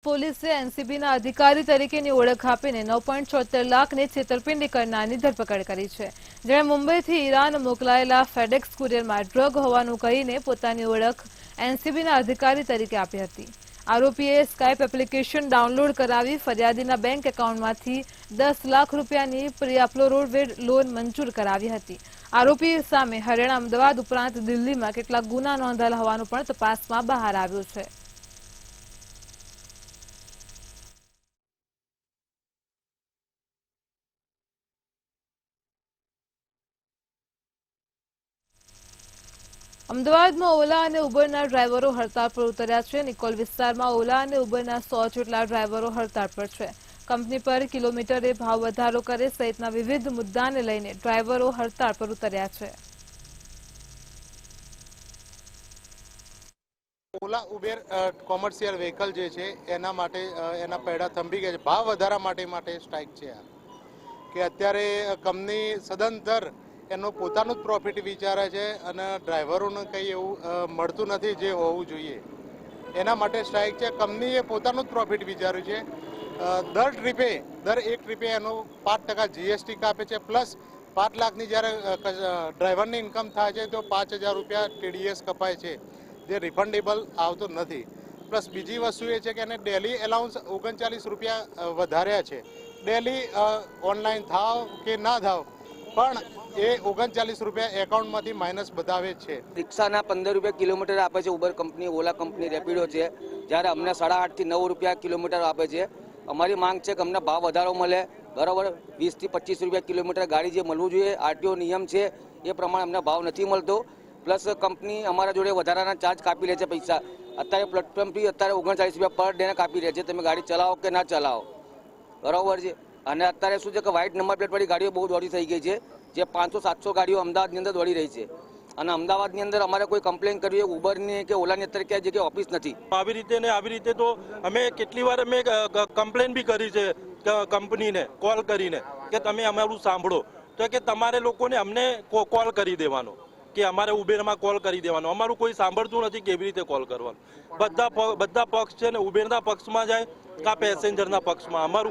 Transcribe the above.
પોલીસે એનસીબીના અધિકારી તરીકેની ઓળખ આપીને 9.76 લાખની છેતરપિંડી કરનારની ધરપકડ કરી છે, જેણે મુંબઈથી ઈરાન મોકલાયેલા ફેડેક્સ કુરિયરમાં ડ્રગ હોવાનું કહીને પોતાની ઓળખ એનસીબીના અધિકારી તરીકે આપી હતી। આરોપીએ સ્કાઇપ એપ્લિકેશન ડાઉનલોડ કરાવી ફરિયાદીના બેંક એકાઉન્ટમાંથી 10 લાખ રૂપિયાની પ્રી અપલોડેડ લોન મંજૂર કરાવી હતી। આરોપી સામે હરિયાણા, અમદાવાદ ઉપરાંત દિલ્હીમાં કેટલાક ગુના નોંધાયેલા હોવાનું પણ તપાસમાં બહાર આવ્યું છે। અમદાવાદમાં ઓલા અને ઉબરના ડ્રાઈવરો હડતાળ પર ઉતર્યા છે। નિકોલ વિસ્તારમાં ઓલા અને ઉબરના 100 જેટલા ડ્રાઈવરો હડતાળ પર છે। કંપની પર કિલોમીટરે ભાવ વધારો કરે સહિતના વિવિધ મુદ્દાને લઈને ડ્રાઈવરો હડતાળ પર ઉતર્યા છે। ઓલા ઉબેર કોમર્શિયલ વ્હીકલ જે છે એના માટે એના પૈડા થંભી ગયા છે। ભાવ વધારા માટે સ્ટ્રાઇક છે કે અત્યારે કંપની સદંતર એનો પોતાનું જ પ્રોફિટ વિચારે છે અને ડ્રાઈવરોને કંઈ એવું મળતું નથી જે હોવું જોઈએ। એના માટે સ્ટ્રાઇક છે। કંપનીએ પોતાનું જ પ્રોફિટ વિચાર્યું છે। દર એક ટ્રીપે એનો 5% જીએસટી કાપે છે, પ્લસ 5 લાખની જ્યારે ડ્રાઈવરની ઇન્કમ થાય છે તો 5,000 રૂપિયા ટીડીએસ કપાય છે, જે રિફંડેબલ આવતો નથી। પ્લસ બીજી વસ્તુ એ છે કે એને ડેલી એલાઉન્સ 39 રૂપિયા વધાર્યા છે। ડેલી ઓનલાઈન થાવ કે ના થાવ પણ એ 39 રૂપિયા એકાઉન્ટમાંથી માઇનસ બતાવે છે। રિક્ષાના 15 રૂપિયા કિલોમીટર આપે છે ઉબર કંપની, ઓલા કંપની, રેપિડો છે, જ્યારે અમને 8.5 થી 9 રૂપિયા કિલોમીટર આપે છે। અમારી માંગ છે કે અમને ભાવ વધારો મળે, બરાબર। 20 થી 25 રૂપિયા કિલોમીટર ગાડી જે મળવું જોઈએ, આરટીઓ નિયમ છે એ પ્રમાણે અમને ભાવ નથી મળતો। પ્લસ કંપની અમારા જોડે વધારાના ચાર્જ કાપી લે છે પૈસા। અત્યારે પ્લેટફોર્મ ફી અત્યારે 39 રૂપિયા પર ડેને કાપી લે છે, તમે ગાડી ચલાવો કે ના ચલાવો, બરાબર છે। અને અત્યારે શું છે કે વ્હાઇટ નંબર પ્લેટવાળી ગાડીઓ બહુ દોડી થઈ ગઈ છે, જે 500-700 ગાડીઓ અમદાવાદની અંદર દોડી રહી છે। અને અમદાવાદની અંદર અમારે કોઈ કમ્પ્લેન કરવી હોય ઉબરની કે ઓલાની અત્યારે ક્યાં જગ્યાએ ઓફિસ નથી। આવી રીતે તો અમે કેટલી વાર અમે કમ્પ્લેન બી કરી છે કંપનીને કોલ કરીને કે તમે અમારું સાંભળો, તો કે તમારે લોકોને અમને કોલ કરી દેવાનો, કે અમારે ઉબેરમાં કોલ કરી દેવાનો। અમારું કોઈ સાંભળતું નથી, કેવી રીતે કોલ કરવાનો। બધા પક્ષ છે ને ઉબેરના પક્ષમાં જાય કાં પેસેન્જરના પક્ષમાં। અમારું